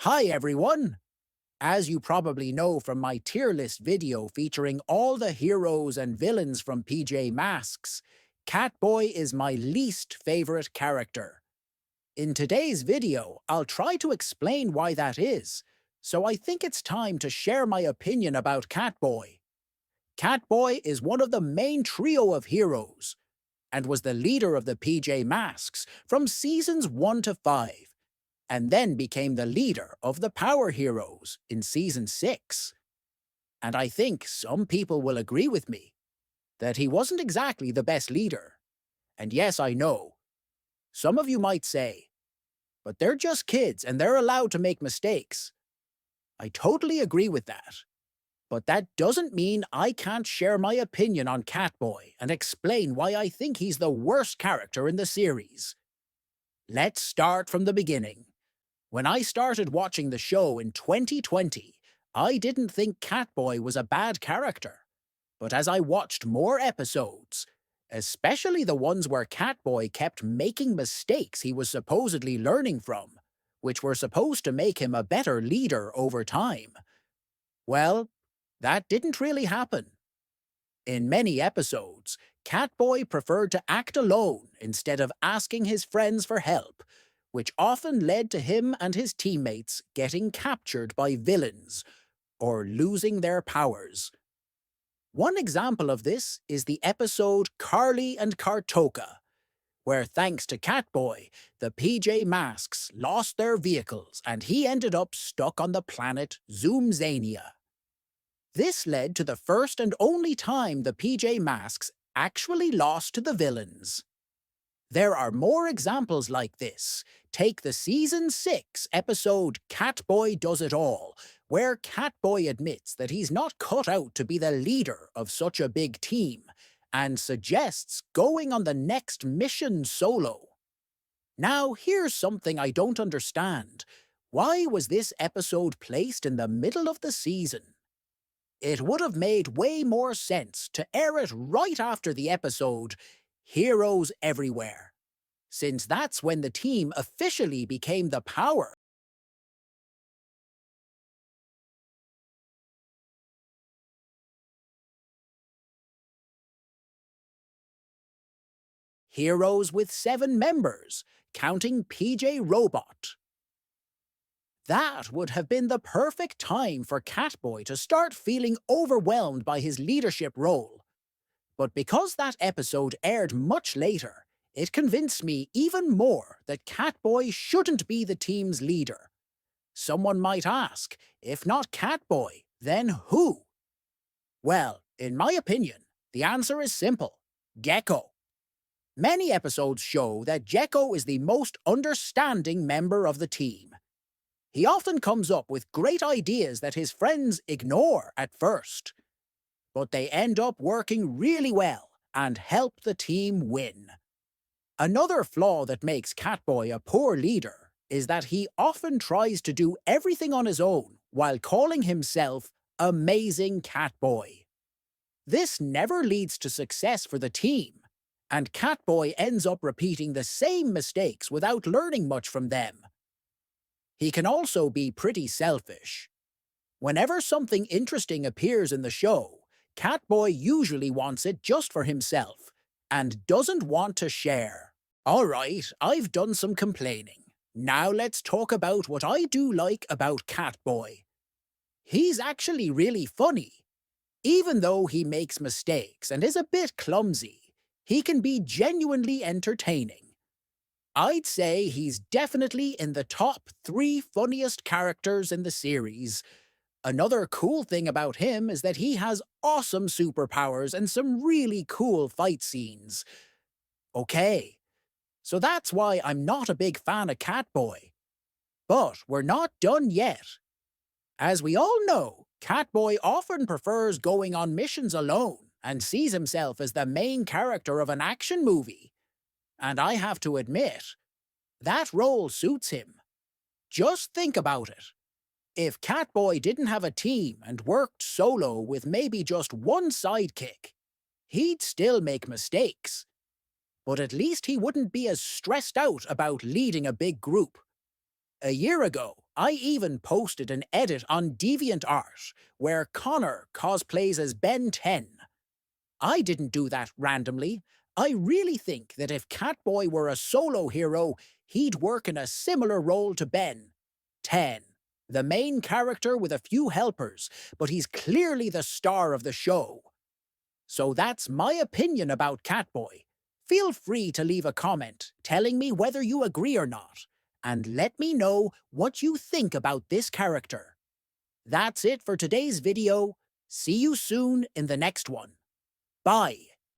Hi everyone! As you probably know from my tier list video featuring all the heroes and villains from PJ Masks, Catboy is my least favorite character. In today's video, I'll try to explain why that is, so I think it's time to share my opinion about Catboy. Catboy is one of the main trio of heroes, and was the leader of the PJ Masks from seasons 1 to 5, and then became the leader of the Power Heroes in Season 6. And I think some people will agree with me that he wasn't exactly the best leader. And yes, I know, some of you might say, but they're just kids and they're allowed to make mistakes. I totally agree with that. But that doesn't mean I can't share my opinion on Catboy and explain why I think he's the worst character in the series. Let's start from the beginning. When I started watching the show in 2020, I didn't think Catboy was a bad character. But as I watched more episodes, especially the ones where Catboy kept making mistakes he was supposedly learning from, which were supposed to make him a better leader over time, well, that didn't really happen. In many episodes, Catboy preferred to act alone instead of asking his friends for help, which often led to him and his teammates getting captured by villains or losing their powers. One example of this is the episode Carly and Kartoka, where thanks to Catboy, the PJ Masks lost their vehicles and he ended up stuck on the planet Zoomzania. This led to the first and only time the PJ Masks actually lost to the villains. There are more examples like this. Take the Season 6 episode Catboy Does It All, where Catboy admits that he's not cut out to be the leader of such a big team, and suggests going on the next mission solo. Now, here's something I don't understand. Why was this episode placed in the middle of the season? It would have made way more sense to air it right after the episode Heroes Everywhere, since that's when the team officially became the Power. Heroes with 7 members, counting PJ Robot. That would have been the perfect time for Catboy to start feeling overwhelmed by his leadership role. But because that episode aired much later, it convinced me even more that Catboy shouldn't be the team's leader. Someone might ask, if not Catboy, then who? Well, in my opinion, the answer is simple: Gekko. Many episodes show that Gekko is the most understanding member of the team. He often comes up with great ideas that his friends ignore at first, but they end up working really well and help the team win. Another flaw that makes Catboy a poor leader is that he often tries to do everything on his own while calling himself Amazing Catboy. This never leads to success for the team, and Catboy ends up repeating the same mistakes without learning much from them. He can also be pretty selfish. Whenever something interesting appears in the show, Catboy usually wants it just for himself, and doesn't want to share. Alright, I've done some complaining. Now let's talk about what I do like about Catboy. He's actually really funny. Even though he makes mistakes and is a bit clumsy, he can be genuinely entertaining. I'd say he's definitely in the top 3 funniest characters in the series. Another cool thing about him is that he has awesome superpowers and some really cool fight scenes. Okay, so that's why I'm not a big fan of Catboy. But we're not done yet. As we all know, Catboy often prefers going on missions alone and sees himself as the main character of an action movie. And I have to admit, that role suits him. Just think about it. If Catboy didn't have a team and worked solo with maybe just one sidekick, he'd still make mistakes. But at least he wouldn't be as stressed out about leading a big group. A year ago, I even posted an edit on DeviantArt where Connor cosplays as Ben 10. I didn't do that randomly. I really think that if Catboy were a solo hero, he'd work in a similar role to Ben 10, the main character with a few helpers, but he's clearly the star of the show. So that's my opinion about Catboy. Feel free to leave a comment telling me whether you agree or not, and let me know what you think about this character. That's it for today's video. See you soon in the next one. Bye.